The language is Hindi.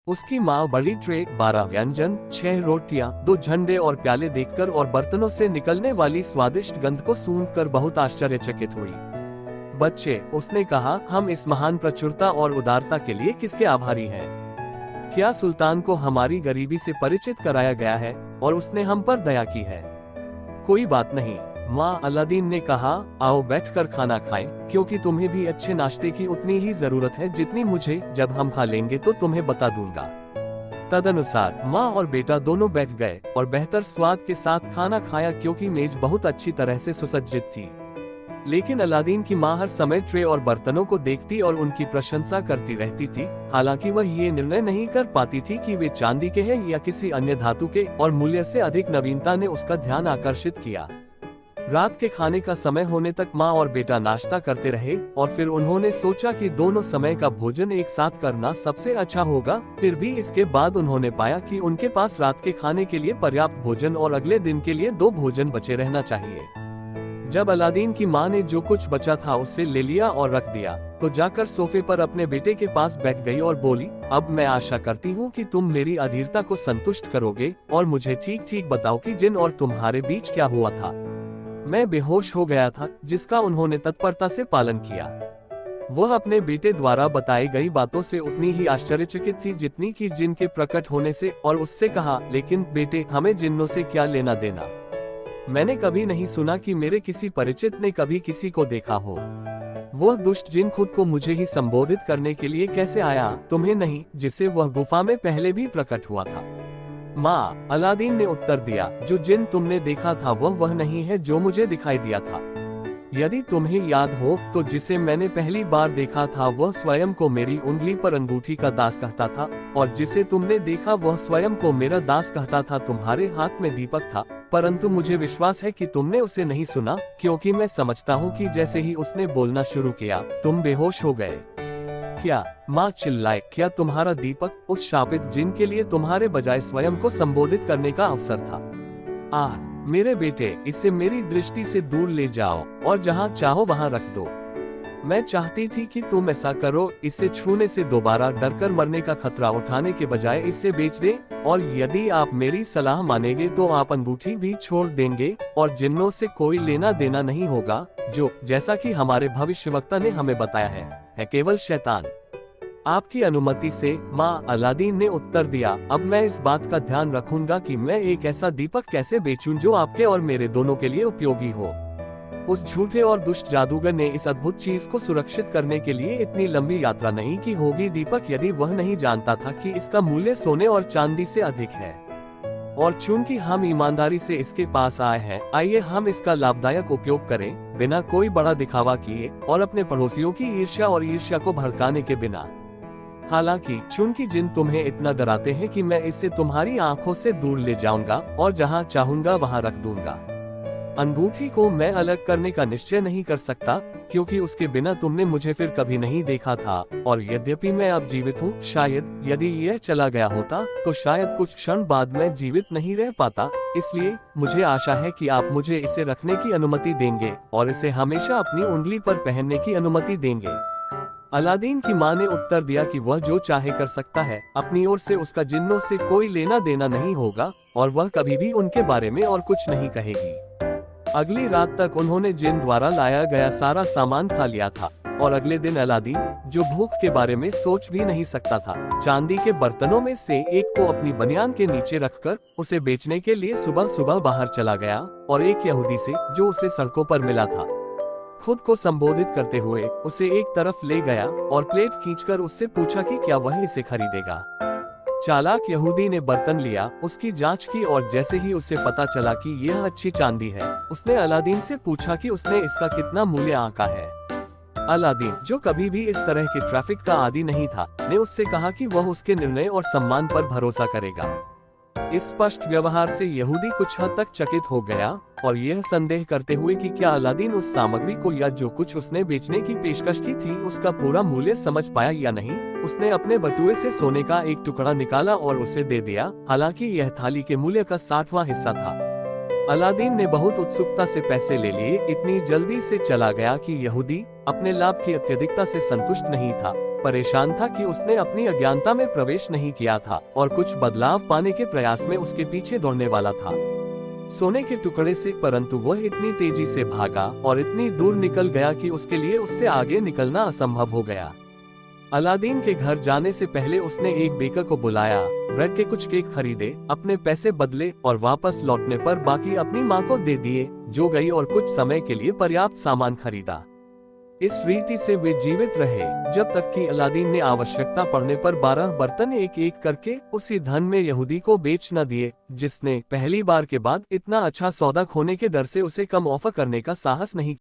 उसकी माँ बड़ी ट्रे, 12 व्यंजन, 6 रोटियां, 2 झंडे और प्याले देखकर और बर्तनों से निकलने वाली स्वादिष्ट गंध को सूंघकर बहुत आश्चर्यचकित हुई। बच्चे, उसने कहा, हम इस महान प्रचुरता और उदारता के लिए किसके आभारी हैं? क्या सुल्तान को हमारी गरीबी से परिचित कराया गया है और उसने हम पर दया की है? कोई बात नहीं, माँ, अलादीन ने कहा, आओ बैठकर खाना खाएं, क्योंकि तुम्हें भी अच्छे नाश्ते की उतनी ही जरूरत है जितनी मुझे। जब हम खा लेंगे तो तुम्हें बता दूंगा। तदनुसार माँ और बेटा दोनों बैठ गए और बेहतर स्वाद के साथ खाना खाया, क्योंकि मेज बहुत अच्छी तरह से सुसज्जित थी। लेकिन अलादीन की माँ हर समय ट्रे और बर्तनों को देखती और उनकी प्रशंसा करती रहती थी। हालांकि वह ये निर्णय नहीं कर पाती थी कि वे चांदी के हैं या किसी अन्य धातु के, और मूल्य से अधिक नवीनता ने उसका ध्यान आकर्षित किया। रात के खाने का समय होने तक माँ और बेटा नाश्ता करते रहे और फिर उन्होंने सोचा कि दोनों समय का भोजन एक साथ करना सबसे अच्छा होगा। फिर भी इसके बाद उन्होंने पाया कि उनके पास रात के खाने के लिए पर्याप्त भोजन और अगले दिन के लिए 2 भोजन बचे रहना चाहिए। जब अलादीन की माँ ने जो कुछ बचा था उससे ले लिया और रख दिया, तो जाकर सोफे पर अपने बेटे के पास बैठ गई और बोली, अब मैं आशा करती हूँ कि तुम मेरी अधीरता को संतुष्ट करोगे और मुझे ठीक ठीक बताओ कि जिन और तुम्हारे बीच क्या हुआ था। मैं बेहोश हो गया था, जिसका उन्होंने तत्परता से पालन किया। वह अपने बेटे द्वारा बताई गई बातों से उतनी ही आश्चर्यचकित थी जितनी कि जिन के प्रकट होने से, और उससे कहा, लेकिन बेटे, हमें जिन्नों से क्या लेना देना? मैंने कभी नहीं सुना कि मेरे किसी परिचित ने कभी किसी को देखा हो। वह दुष्ट जिन खुद को मुझे ही संबोधित करने के लिए कैसे आया, तुम्हें नहीं, जिसे वह गुफा में पहले भी प्रकट हुआ था? माँ, अलादीन ने उत्तर दिया, जो जिन तुमने देखा था वह नहीं है जो मुझे दिखाई दिया था। यदि तुम्हें याद हो तो जिसे मैंने पहली बार देखा था वह स्वयं को मेरी उंगली पर अंगूठी का दास कहता था, और जिसे तुमने देखा वह स्वयं को मेरा दास कहता था। तुम्हारे हाथ में दीपक था, परंतु मुझे विश्वास है कि तुमने उसे नहीं सुना, क्योंकि मैं समझता हूँ कि जैसे ही उसने बोलना शुरू किया तुम बेहोश हो गए। क्या? माँ चिल्लाए, क्या तुम्हारा दीपक उस शापित जिन के लिए तुम्हारे बजाय स्वयं को संबोधित करने का अवसर था? आह मेरे बेटे, इसे मेरी दृष्टि से दूर ले जाओ और जहाँ चाहो वहाँ रख दो। मैं चाहती थी कि तुम ऐसा करो, इसे छूने से दोबारा डरकर मरने का खतरा उठाने के बजाय इसे बेच दे, और यदि आप मेरी सलाह मानेंगे तो आप अंगूठी भी छोड़ देंगे और जिन्नों से कोई लेना देना नहीं होगा, जो, जैसा कि हमारे भविष्यवक्ता ने हमें बताया है केवल शैतान। आपकी अनुमति से, माँ, अलादीन ने उत्तर दिया, अब मैं इस बात का ध्यान रखूंगा कि मैं एक ऐसा दीपक कैसे बेचूं जो आपके और मेरे दोनों के लिए उपयोगी हो। उस झूठे और दुष्ट जादूगर ने इस अद्भुत चीज को सुरक्षित करने के लिए इतनी लंबी यात्रा नहीं की होगी। दीपक, यदि वह नहीं जानता था कि इसका मूल्य सोने और चांदी से अधिक है, और चूंकि हम ईमानदारी से इसके पास आए हैं, आइए हम इसका लाभदायक उपयोग करें, बिना कोई बड़ा दिखावा किए और अपने पड़ोसियों की ईर्ष्या को भड़काने के बिना। हालांकि चूंकि जिन तुम्हें इतना डराते हैं कि मैं इसे तुम्हारी आंखों से दूर ले जाऊंगा और जहां चाहूंगा वहां रख दूंगा। अंगूठी को मैं अलग करने का निश्चय नहीं कर सकता, क्योंकि उसके बिना तुमने मुझे फिर कभी नहीं देखा था, और यद्यपि मैं अब जीवित हूँ, शायद यदि यह चला गया होता तो शायद कुछ क्षण बाद मैं जीवित नहीं रह पाता। इसलिए मुझे आशा है कि आप मुझे इसे रखने की अनुमति देंगे और इसे हमेशा अपनी उंगली पर पहनने की अनुमति देंगे। अलादीन की माँ ने उत्तर दिया कि वह जो चाहे कर सकता है, अपनी ओर से उसका जिन्नों से कोई लेना देना नहीं होगा और वह कभी भी उनके बारे में और कुछ नहीं कहेगी। अगली रात तक उन्होंने जिन द्वारा लाया गया सारा सामान खा लिया था, और अगले दिन अलादीन, जो भूख के बारे में सोच भी नहीं सकता था, चांदी के बर्तनों में से एक को अपनी बनियान के नीचे रखकर उसे बेचने के लिए सुबह सुबह बाहर चला गया, और एक यहूदी से, जो उसे सड़कों पर मिला था, खुद को संबोधित करते हुए उसे एक तरफ ले गया और प्लेट खींचकर उससे पूछा कि क्या वह इसे खरीदेगा। चालाक यहूदी ने बर्तन लिया, उसकी जांच की, और जैसे ही उसे पता चला कि यह अच्छी चांदी है, उसने अलादीन से पूछा कि उसने इसका कितना मूल्य आंका है। अलादीन, जो कभी भी इस तरह के ट्रैफिक का आदी नहीं था, ने उससे कहा कि वह उसके निर्णय और सम्मान पर भरोसा करेगा। इस स्पष्ट व्यवहार से यहूदी कुछ हद तक चकित हो गया, और यह संदेह करते हुए कि क्या अलादीन उस सामग्री को या जो कुछ उसने बेचने की पेशकश की थी उसका पूरा मूल्य समझ पाया या नहीं, उसने अपने बटुए से सोने का एक टुकड़ा निकाला और उसे दे दिया। हालांकि यह थाली के मूल्य का 60वां हिस्सा था। अलादीन ने बहुत उत्सुकता से पैसे ले लिए, इतनी जल्दी से चला गया कि यहूदी अपने लाभ की अत्यधिकता से संतुष्ट नहीं था। परेशान था कि उसने अपनी अज्ञानता में प्रवेश नहीं किया था और कुछ बदलाव पाने के प्रयास में उसके पीछे दौड़ने वाला था सोने के टुकड़े से, परंतु वह इतनी तेजी से भागा और इतनी दूर निकल गया कि उसके लिए उससे आगे निकलना असंभव हो गया। अलादीन के घर जाने से पहले उसने एक बेकर को बुलाया, ब्रेड के कुछ केक खरीदे, अपने पैसे बदले और वापस लौटने पर बाकी अपनी माँ को दे दिए, जो गई और कुछ समय के लिए पर्याप्त सामान खरीदा। इस रीति से वे जीवित रहे जब तक कि अलादीन ने आवश्यकता पड़ने पर 12 बर्तन एक एक करके उसी धन में यहूदी को बेच न दिए, जिसने पहली बार के बाद इतना अच्छा सौदा खोने के डर से उसे कम ऑफर करने का साहस नहीं